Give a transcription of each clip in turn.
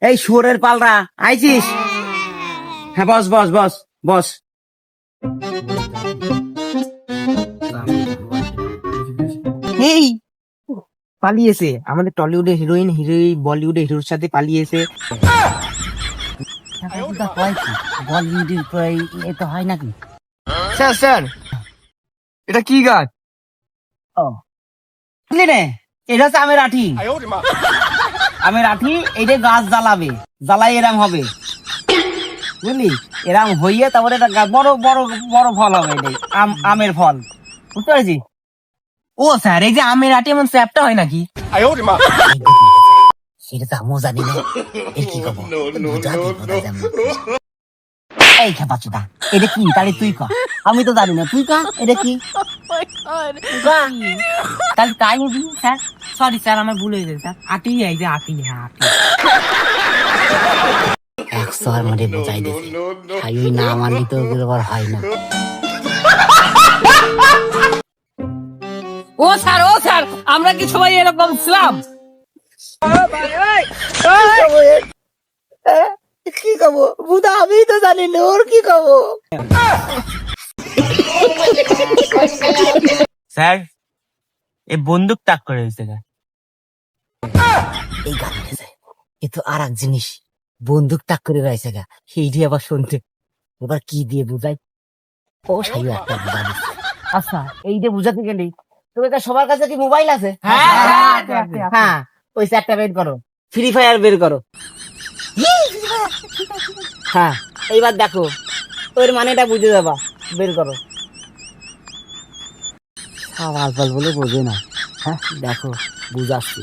এই শুয়োরের পালরা আইছিস? হ্যাঁ, বস বস বস বস। এই পালিয়েছে আমাদের টলিউডের হিরোইন, বলিউডের হিরোর সাথে পালিয়েছে। বলিউডের এ তো হয় নাকি? স্যার স্যার, এটা কি গাছ? ও বুঝলি রে, এটা হচ্ছে আমের আঠি। আমের আঠি এইটা গাছ জ্বালাবে, জ্বালাই এরাম হবে বুঝলি, এরাম হইয়ে তারপরে এটা বড় বড় বড় ফল হবে। এটাই আমের ফল, বুঝতে পেরেছি? ও স্যার, এই যে আমের আটি এমন স্যাপটা হয় নাকি? সেটা তো আমিও জানি না, এর কি খবর? এই খেপাচ্ছটা, এটা কি? তাহলে তুই ক, আমি তো জানি না, তুই ক এটা কি? তাহলে তাই স্যার, সরি স্যার, আমার ভুল হয়ে গেছে স্যার। আটি, এই যে আটি, হ্যাঁ আটি। 100 আর মানে বোঝাই দিছে, খাইই না মানলি তো ওগুলো হয় না। ও স্যার, আমরা কি সবাই এরকম ছিলাম? কি খাবো বুধা, আমি তো জানি না, ওর কি খাবো? স্যার, এ বন্দুক তাক করে দিয়েছে। এই গান এ তো আর এক জিনিস, বন্দুক তাক করে রয়েছে গা, সেইটি আবার শুনতে এবার কি দিয়ে বুঝাই? ও সাইও একটা বুঝা দিচ্ছে। আচ্ছা, এই যে বুঝাতে গেলি, তোর সবার কাছে কি মোবাইল আছে? হ্যাঁ, ওই একটা বের করো, ফ্রি ফায়ার বের করো। হ্যাঁ, এইবার দেখো ওর মানেটা বুঝে যাবা, বের করো। সাওয়াল পাল বলে বোঝে না। হ্যাঁ দেখো, বুঝাচ্ছি।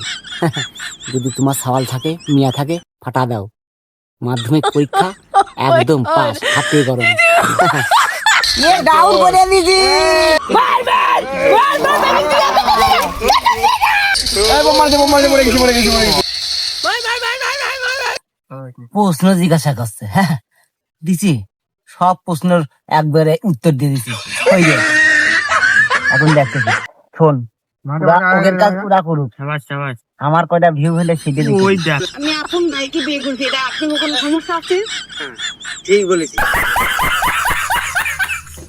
যদি তোমার সওয়াল থাকে, মিয়া থাকে, ফাটা দাও। মাধ্যমিক পরীক্ষা একদম পাস, হাতে গরম। ডাউন করে দিছি। প্রশ্ন জিজ্ঞাসা করছে, হ্যাঁ দিছি, সব প্রশ্নের একবারে উত্তর দিয়ে দিছি। ওই যে এখন দেখতেছি, শোন, ওদের কাজ পুরা করুক, আমার কয়টা ভিউ হলে সেটা দেখি। আমি আপন ভাইকে বিয়ে করছি, এটা আপনার কোনো সমস্যা আছে? ঠিক বলেছি।